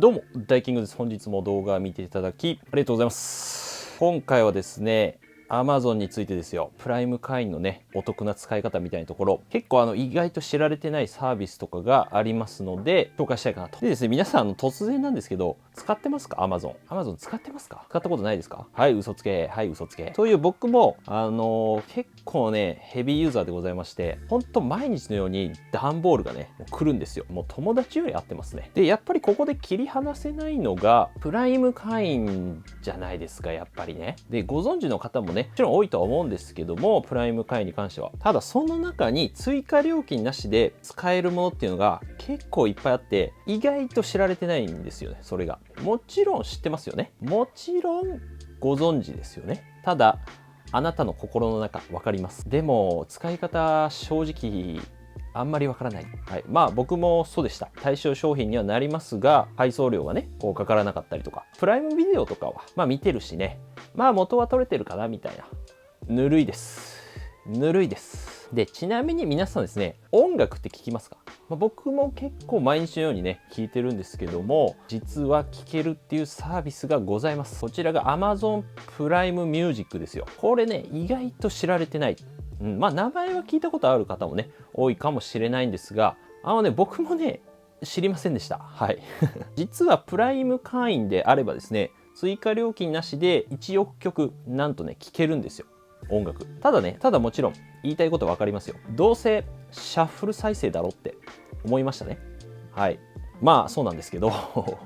どうも、ダイキングです。本日も動画を見ていただき、ありがとうございます。今回はですね、Amazon についてですよ。プライム会員のね、お得な使い方みたいなところ、結構意外と知られてないサービスとかがありますので、紹介したいかなと。でですね、皆さん突然なんですけど、使ってますか Amazon。Amazon 使ってますか？使ったことないですか？はい、嘘つけ。はい、嘘つけ。という僕も、結構ね、ヘビーユーザーでございまして、ほんと毎日のように段ボールがね、来るんですよ。もう友達より会ってますね。で、やっぱりここで切り離せないのが、プライム会員じゃないですか、やっぱりね。で、ご存知の方もね、もちろん多いとは思うんですけども、プライム会員に関しては。ただ、その中に追加料金なしで使えるものっていうのが結構いっぱいあって、意外と知られてないんですよね、それが。もちろん知ってますよね。もちろんご存知ですよね。ただ、あなたの心の中分かります。でも、使い方正直、あんまりわからない。はい。まあ僕もそうでした。対象商品にはなりますが、配送料がね、こうかからなかったりとか、プライムビデオとかは、まあ見てるしね、まあ元は取れてるかなみたいな。ぬるいです。ぬるいです。で、ちなみに皆さんですね、音楽って聞きますか？僕も結構毎日のようにね、聞いてるんですけども、実は聴けるっていうサービスがございます。こちらが Amazon プライムミュージックですよ。これね、意外と知られてない。まあ名前は聞いたことある方もね、多いかもしれないんですが、僕もね、知りませんでした。はい。実はプライム会員であればですね、追加料金なしで1億曲、なんとね、聴けるんですよ。音楽。ただもちろん、言いたいこと分かりますよ。どうせシャッフル再生だろって思いましたね。はい。まあそうなんですけど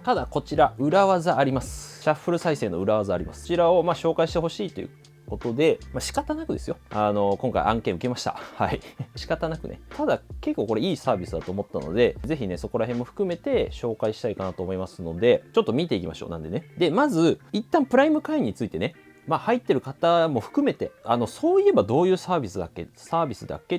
ただこちら裏技あります。シャッフル再生の裏技あります。こちらを紹介してほしいということで、仕方なくですよ。今回案件受けました。はい。仕方なくね。ただ結構これいいサービスだと思ったので、ぜひね、そこら辺も含めて紹介したいかなと思いますので、ちょっと見ていきましょう。なんでね。で、まず、一旦プライム会員についてね、入ってる方も含めて、そういえばどういうサービスだっけっ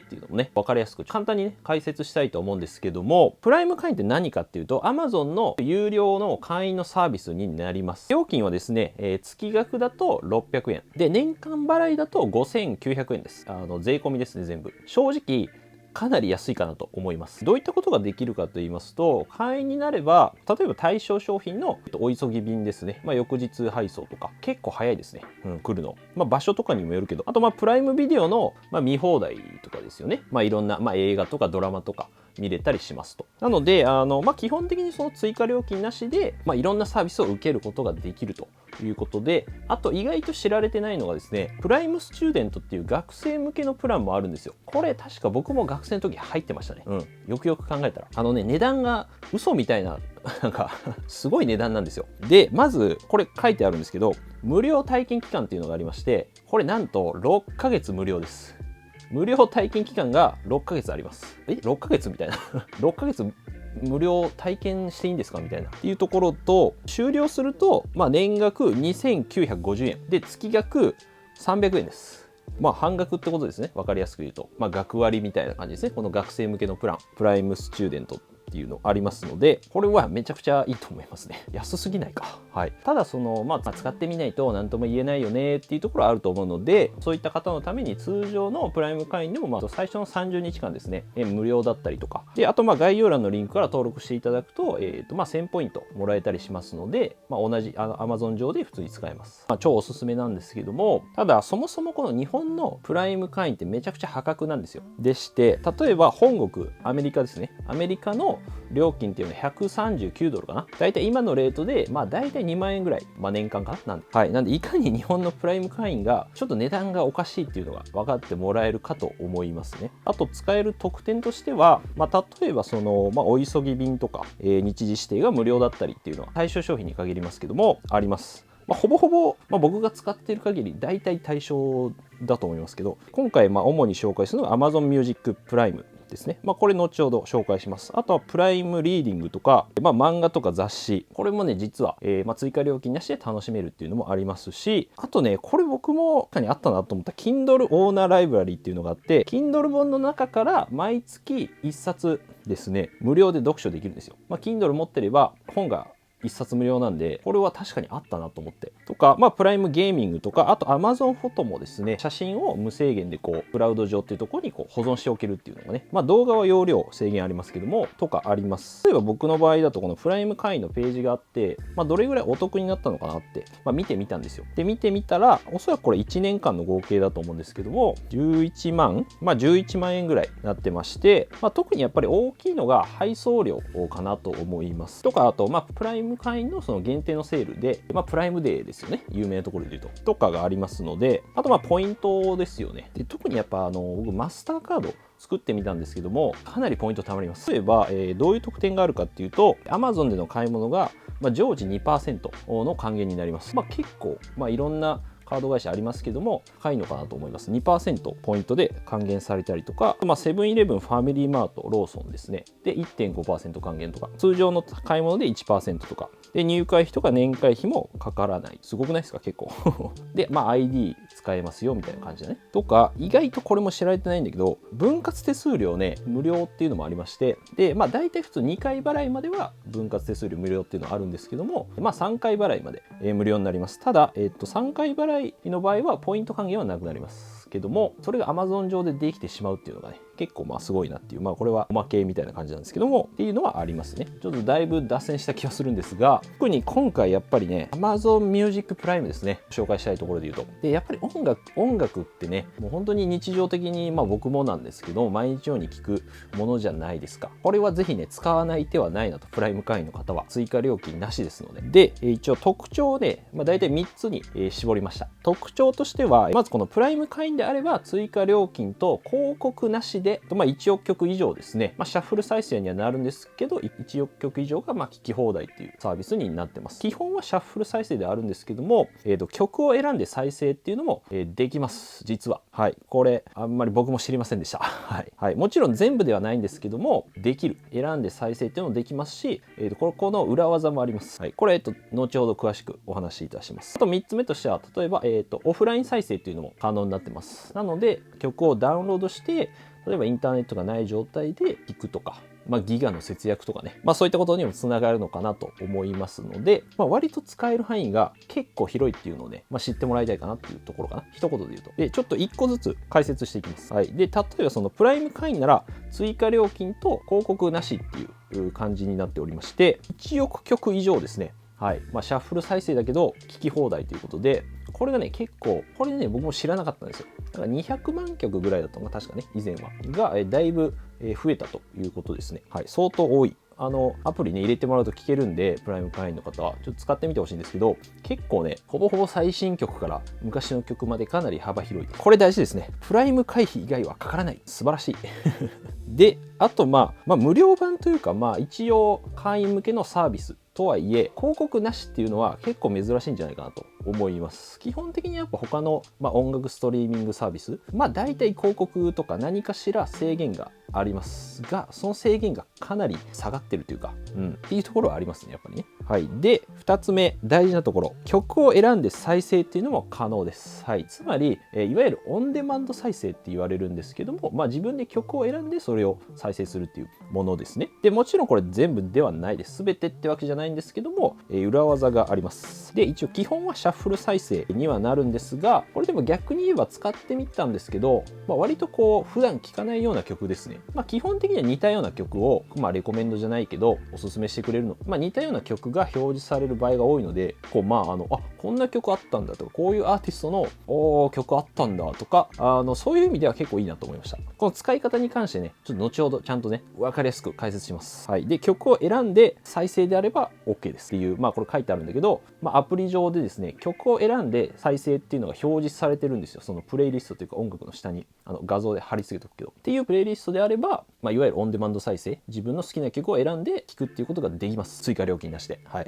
ていうのもね、分かりやすく簡単にね、解説したいと思うんですけども、プライム会員って何かっていうと、Amazon の有料の会員のサービスになります。料金はですね、月額だと600円。で、年間払いだと5900円です。税込みですね、全部。正直、かなり安いかなと思います。どういったことができるかと言いますと、会員になれば、例えば対象商品のお急ぎ便ですね。翌日配送とか、結構早いですね。来るの。場所とかにもよるけど、あとプライムビデオの見放題とかですよね。いろんな映画とかドラマとか見れたりしますと。なので、基本的にその追加料金なしで、いろんなサービスを受けることができるということで、あと意外と知られてないのがですね、プライムスチューデントっていう学生向けのプランもあるんですよ。これ確か僕も学生の時入ってましたね。よくよく考えたら。値段が嘘みたいな、なんかすごい値段なんですよ。で、まず、これ書いてあるんですけど、無料体験期間っていうのがありまして、これなんと6ヶ月無料です。無料体験期間が6ヶ月あります。6ヶ月みたいな。6ヶ月無料体験していいんですかみたいな。っていうところと、終了すると、年額2950円。で、月額300円です。半額ってことですね。わかりやすく言うと。学割みたいな感じですね。この学生向けのプラン。プライムスチューデントっていうのありますので、これはめちゃくちゃいいと思いますね。安すぎないか。はい。ただ使ってみないと何とも言えないよねっていうところはあると思うので、そういった方のために通常のプライム会員でも最初の30日間ですね、無料だったりとか。で、あと概要欄のリンクから登録していただくと、1000ポイントもらえたりしますので、同じAmazon 上で普通に使えます。超おすすめなんですけども、ただそもそもこの日本のプライム会員ってめちゃくちゃ破格なんですよ。でして、例えば本国、アメリカですね。アメリカの料金っていうのは139ドルかな。だいたい今のレートで、だいたい2万円ぐらい、年間かな。なんでいかに日本のプライム会員がちょっと値段がおかしいっていうのが分かってもらえるかと思いますね。あと使える特典としては、例えばお急ぎ便とか、日時指定が無料だったりっていうのは対象商品に限りますけども、あります。ほぼほぼ、僕が使っている限り大体対象だと思いますけど、今回主に紹介するのが Amazon Music プライムですね。これ後ほど紹介します。あとはプライムリーディングとか、漫画とか雑誌。これもね、実は、追加料金なしで楽しめるっていうのもありますし、あとね、これ僕も確かにあったなと思った Kindle オーナーライブラリーっていうのがあって、Kindle 本の中から毎月1冊ですね、無料で読書できるんですよ。Kindle 持ってれば本が1冊無料なんで、これは確かにあったなと思って。とか、まあ、プライムゲーミングとか、あと Amazon フォトもですね、写真を無制限でこう、クラウド上っていうところにこう保存しておけるっていうのがね、まあ、動画は容量制限ありますけども、とかあります。例えば僕の場合だと、このプライム会員のページがあって、まあ、どれぐらいお得になったのかなって、まあ、見てみたんですよ。で、見てみたら、おそらくこれ1年間の合計だと思うんですけども、11万、まあ、11万円ぐらいになってまして、まあ、特にやっぱり大きいのが配送料かなと思います。とか、あと、まあ、プライム会員のその限定のセールで、まあ、プライムデーですよね。有名なところで言うと。とかがありますので、あと、まあ、ポイントですよね。で、特にやっぱ、僕、マスターカード、作ってみたんですけども、かなりポイント貯まります。例えば、どういう特典があるかっていうと、Amazon での買い物が、まあ、常時 2% の還元になります。まあ、結構、まあ、いろんなカード会社ありますけども、高いのかなと思います。2% ポイントで還元されたりとか、まあ、セブンイレブン、ファミリーマート、ローソンですね。で、1.5% 還元とか、通常の買い物で 1% とか、で、入会費とか年会費もかからない。すごくないですか、結構。で、まあ、ID 使えますよ、みたいな感じだね。とか、意外とこれも知られてないんだけど、分割手数料ね、無料っていうのもありまして、で、まあ、大体普通2回払いまでは分割手数料無料っていうのはあるんですけども、まあ、3回払いまで、無料になります。ただ、3回払いの場合はポイント還元はなくなりますけども、それが Amazon 上でできてしまうっていうのがね、結構まあすごいなっていう、まあこれはおまけみたいな感じなんですけども、っていうのはありますね。ちょっとだいぶ脱線した気がするんですが、特に今回やっぱりね、Amazon Music Prime ですね、紹介したいところで言うと。で、やっぱり音楽ってね、もう本当に日常的に、まあ僕もなんですけど、毎日ように聞くものじゃないですか。これはぜひね、使わない手はないなと、プライム会員の方は。追加料金なしですので。で、一応特徴で、まあ大体3つに絞りました。特徴としては、まずこのプライム会員であれば、追加料金と広告なしで、まあ、1億曲以上ですね、まあ、シャッフル再生にはなるんですけど、1億曲以上がまあ聴き放題っていうサービスになってます。基本はシャッフル再生であるんですけども、曲を選んで再生っていうのも、できます、実は。はい。これ、あんまり僕も知りませんでした。はい。はい。もちろん全部ではないんですけども、できる。選んで再生っていうのもできますし、この裏技もあります。はい。これ、後ほど詳しくお話しいたします。あと3つ目としては、例えば、オフライン再生っていうのも可能になってます。なので、曲をダウンロードして、例えばインターネットがない状態で聴くとか、まあ、ギガの節約とかね、まあ、そういったことにもつながるのかなと思いますので、まあ、割と使える範囲が結構広いっていうのをね、まあ、知ってもらいたいかなっていうところかな。一言で言うと。で、ちょっと1個ずつ解説していきます。はい。で、例えばそのプライム会員なら追加料金と広告なしっていう感じになっておりまして、1億曲以上ですね。はい。まあ、シャッフル再生だけど聞き放題ということで、これがね、結構、これね、僕も知らなかったんですよ。だから200万曲ぐらいだったのが確かね、以前は。が、だいぶ増えたということですね。はい。相当多い。アプリね、入れてもらうと聞けるんで、プライム会員の方は、ちょっと使ってみてほしいんですけど、結構ね、ほぼほぼ最新曲から昔の曲までかなり幅広い。これ大事ですね。プライム会費以外はかからない。素晴らしい。で、あと、まあ、無料版というか、まあ、一応、会員向けのサービスとはいえ、広告なしっていうのは結構珍しいんじゃないかなと思います。基本的にやっぱ他の、音楽ストリーミングサービス、大体広告とか何かしら制限がありますが、その制限がかなり下がってるというか、っていうところはありますね、やっぱりね。はい。で、2つ目、大事なところ。曲を選んで再生っていうのも可能です。はい。つまり、いわゆるオンデマンド再生って言われるんですけども、自分で曲を選んでそれを再生するっていうものですね。で、もちろんこれ全部ではないです。全てってわけじゃないんですけども、裏技があります。で、一応基本はシャッフル再生にはなるんですが、これでも逆に言えば使ってみたんですけど、割とこう、普段聴かないような曲ですね。基本的には似たような曲を、レコメンドじゃないけど、おすすめしてくれるの。似たような曲が表示される場合が多いので、こんな曲あったんだとか、こういうアーティストの曲あったんだとか、そういう意味では結構いいなと思いました。この使い方に関してね、ちょっと後ほどちゃんとね、わかりやすく解説します。はい。で、曲を選んで再生であれば OK ですっていう、これ書いてあるんだけど、アプリ上でですね、曲を選んで再生っていうのが表示されてるんですよ。そのプレイリストというか音楽の下に画像で貼り付けとくけど。っていうプレイリストであれば、いわゆるオンデマンド再生、自分の好きな曲を選んで聴くっていうことができます。追加料金なしで。はい。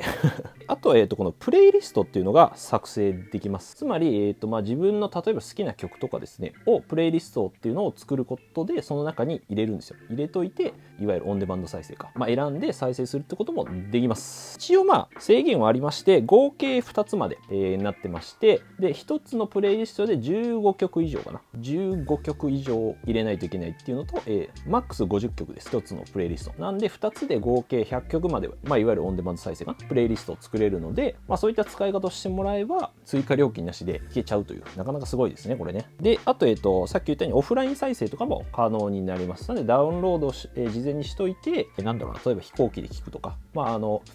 あと、このプレイリストっていうのが作成できます。つまり、自分の例えば好きな曲とかですね、プレイリストっていうのを作ることで、その中に入れるんですよ。入れといて、いわゆるオンデマンド再生か。選んで再生するってこともできます。一応制限はありまして、合計2つまで、になってまして、で1つのプレイリストで15曲以上かな、15曲以上入れないといけないっていうのと、マックス50曲です、1つのプレイリストなんで、2つで合計100曲まで、いわゆるオンデマンド再生かな、プレイリストを作れるので、そういった使い方をしてもらえば追加料金なしで聴けちゃうという、なかなかすごいですねこれね。であと、さっき言ったようにオフライン再生とかも可能になります。なのでダウンロードを事前にしといて、なんだろうな、例えば飛行機で聞くとか、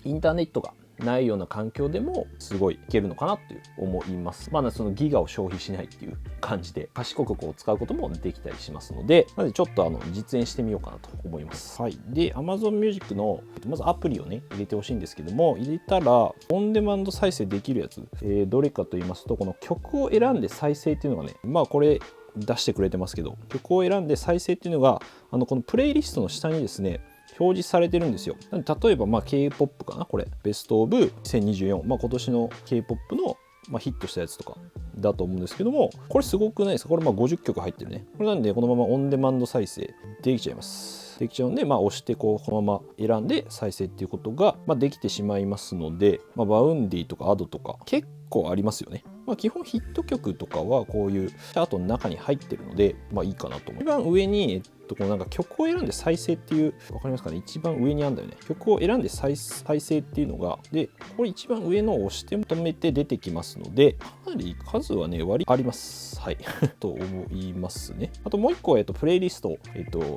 インターネットがないような環境でもすごいいけるのかなって思います。そのギガを消費しないっていう感じで賢く使うこともできたりしますので、なのでちょっと実演してみようかなと思います。はい。で Amazon Music のまずアプリをね入れてほしいんですけども、入れたらオンデマンド再生できるやつ、どれかと言いますと、この曲を選んで再生っていうのがね、これ出してくれてますけど、曲を選んで再生っていうのがこのプレイリストの下にですね表示されてるんですよ。例えばK-POP かな、これベストオブ2024、今年の K-POP のヒットしたやつとかだと思うんですけども、これすごくないですか。これ50曲入ってるね。これなんでこのままオンデマンド再生できちゃいます。できちゃうんで、押してこのまま選んで再生っていうことができてしまいますので、バウンディとかアドとか結構ありますよね。基本ヒット曲とかはこういうチャートの中に入ってるので、いいかなと思う。一番上に、この曲を選んで再生っていう、わかりますかね、一番上にあるんだよね。曲を選んで再生っていうのが、でこれ一番上のを押して止めて出てきますので、かなり数はね割りあります。はいと思いますね。あともう一個は、プレイリストを、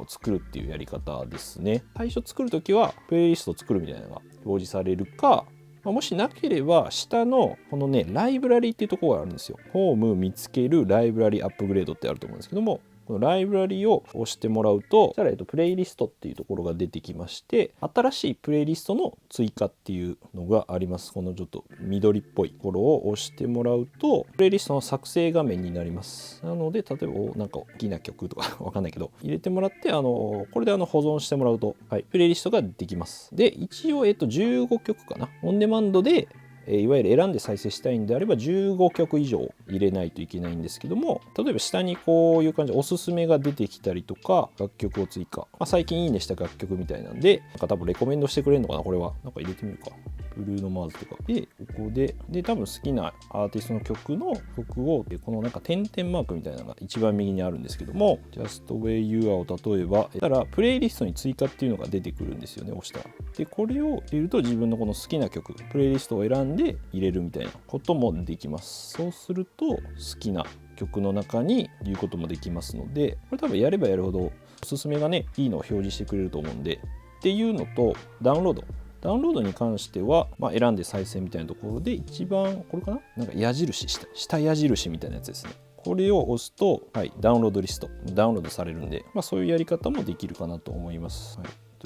作るっていうやり方ですね。最初作るときはプレイリストを作るみたいなのが表示されるか、もしなければ下のこのねライブラリっていうところがあるんですよ。ホーム見つけるライブラリアップグレードってあると思うんですけども、このライブラリを押してもらうと、そしたらプレイリストっていうところが出てきまして、新しいプレイリストの追加っていうのがあります。このちょっと緑っぽいところを押してもらうとプレイリストの作成画面になります。なので例えばなんか大きな曲とかわかんないけど入れてもらって、これで保存してもらうと、プレイリストができます。で一応15曲かな、オンデマンドでいわゆる選んで再生したいんであれば15曲以上入れないといけないんですけども、例えば下にこういう感じでおすすめが出てきたりとか、楽曲を追加、最近いいねした楽曲みたいなんで、多分レコメンドしてくれるのかな、これは入れてみるか。ブルーノ・マーズとかで、ここで多分好きなアーティストの曲をこの点々マークみたいなのが一番右にあるんですけども、 Just Where You Are を例えばたらプレイリストに追加っていうのが出てくるんですよね、押したら。でこれを入れると自分のこの好きな曲、プレイリストを選んで入れるみたいなこともできます。そうすると好きな曲の中に言うこともできますので、これ多分やればやるほどおすすめがねいいのを表示してくれると思うんで、っていうのとダウンロードに関しては、選んで再生みたいなところで一番これかな、なんか矢印下矢印みたいなやつですね。これを押すと、ダウンロードリストダウンロードされるんで、そういうやり方もできるかなと思います。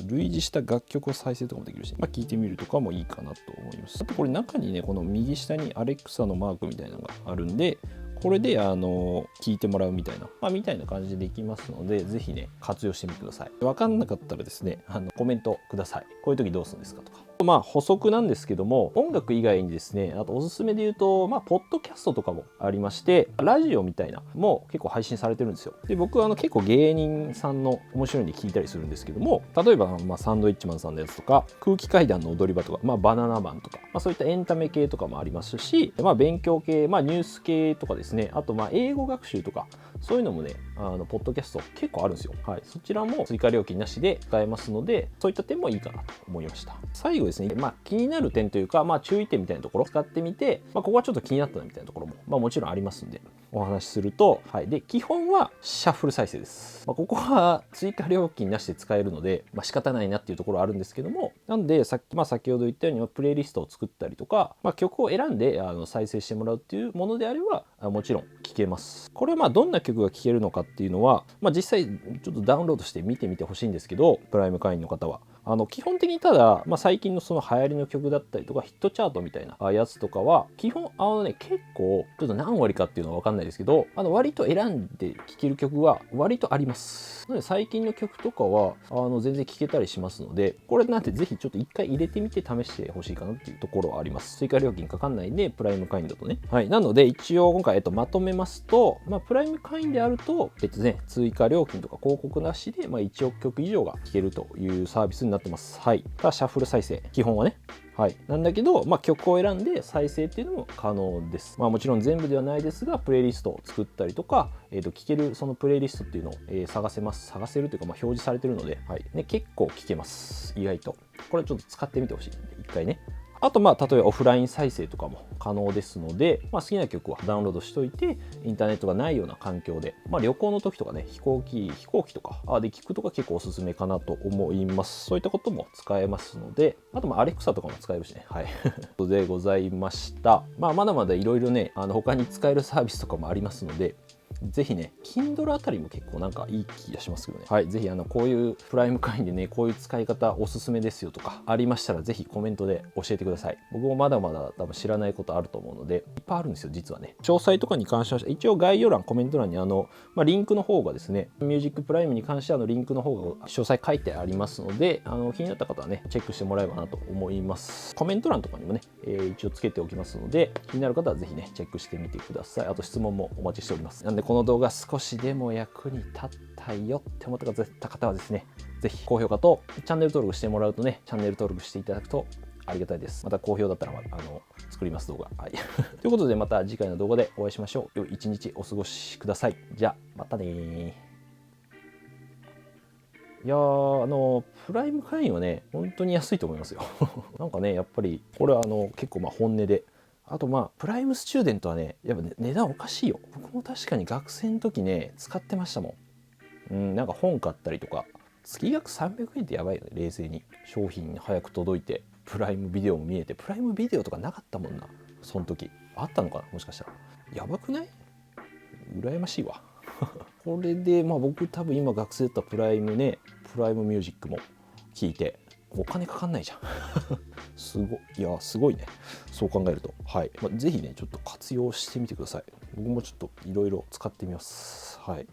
類似した楽曲を再生とかもできるし、聞いてみるとかもいいかなと思います。あとこれ中にね、この右下にアレクサのマークみたいなのがあるんで、これで聞いてもらうみたいな、みたいな感じでできますので、ぜひね活用してみてください。分かんなかったらですね、コメントください。こういう時どうするんですかとか。補足なんですけども、音楽以外にですね、あとおすすめで言うと、ポッドキャストとかもありまして、ラジオみたいなも結構配信されてるんですよ。で僕は結構芸人さんの面白いんで聞いたりするんですけども、例えばサンドイッチマンさんのやつとか、空気階段の踊り場とか、バナナマンとか、そういったエンタメ系とかもありますし、勉強系、ニュース系とかですね、あと英語学習とか、そういうのもねポッドキャスト結構あるんですよ。そちらも追加料金なしで使えますので、そういった点もいいかなと思いました。最後ですね、気になる点というか、注意点みたいなところ使ってみて、ここはちょっと気になったなみたいなところも、もちろんありますんでお話しすると、で基本はシャッフル再生です。ここは追加料金なしで使えるので、仕方ないなっていうところはあるんですけども、なんで先ほど言ったようにプレイリストを作ったりとか、曲を選んで再生してもらうっていうものであればもちろん聴けます。これはどんな曲が聴けるのかっていうのは、実際ちょっとダウンロードして見てみてほしいんですけど、プライム会員の方は基本的にただ、最近のその流行りの曲だったりとかヒットチャートみたいなやつとかは基本結構ちょっと何割かっていうのは分かんないですけど、割と選んで聴ける曲は割とあります。なので最近の曲とかは全然聴けたりしますので、これなんてぜひちょっと一回入れてみて試してほしいかなっていうところはあります。追加料金かかんないんで、プライム会員だとね。なので一応今回まとめますと、プライム会員であると別ね、追加料金とか広告なしで1億曲以上が聴けるというサービスになってます。ただシャッフル再生基本はね、はい、なんだけど、曲を選んで再生っていうのも可能です。もちろん全部ではないですが、プレイリストを作ったりとか、聴けるそのプレイリストっていうのを、探せるというか、表示されてるので、はいね、結構聴けます。意外と。これちょっと使ってみてほしいので、一回ね。あと例えばオフライン再生とかも可能ですので、好きな曲はダウンロードしといて、インターネットがないような環境で、旅行の時とかね、飛行機とかで聞くとか結構おすすめかなと思います。そういったことも使えますので、あとアレクサとかも使えるしね、はい。でございました。まだまだいろいろね、他に使えるサービスとかもありますので、ぜひね、Kindle あたりも結構なんかいい気がしますけどね。はい、ぜひこういうプライム会員でね、こういう使い方おすすめですよとかありましたら、ぜひコメントで教えてください。僕もまだまだ多分知らないことあると思うので、いっぱいあるんですよ、実はね。詳細とかに関しては、一応概要欄、コメント欄にリンクの方がですね、ミュージックプライムに関してはリンクの方が詳細書いてありますので、気になった方はね、チェックしてもらえばなと思います。コメント欄とかにもね、一応つけておきますので、気になる方はぜひね、チェックしてみてください。あと質問もお待ちしております。なんでこの動画少しでも役に立ったよって思った方はですね、ぜひ高評価とチャンネル登録してもらうとね、チャンネル登録していただくとありがたいです。また好評だったら作ります動画。はい。ということでまた次回の動画でお会いしましょう。良い一日お過ごしください。じゃあまたね。いやー、プライム会員はね、本当に安いと思いますよ。なんかね、やっぱりこれは結構本音で。あとプライムスチューデントはね、やっぱね、値段おかしいよ。僕も確かに学生の時ね、使ってましたもん。なんか本買ったりとか、月額300円ってやばいよね、冷静に。商品早く届いて、プライムビデオも見えて、プライムビデオとかなかったもんな、その時。あったのかな、もしかしたら。やばくない？羨ましいわ。これで僕多分今学生だったらプライムミュージックも聞いて、お金かかんないじゃん。すごいね、そう考えると。はい、ぜひねちょっと活用してみてください。僕もちょっといろいろ使ってみます。はい。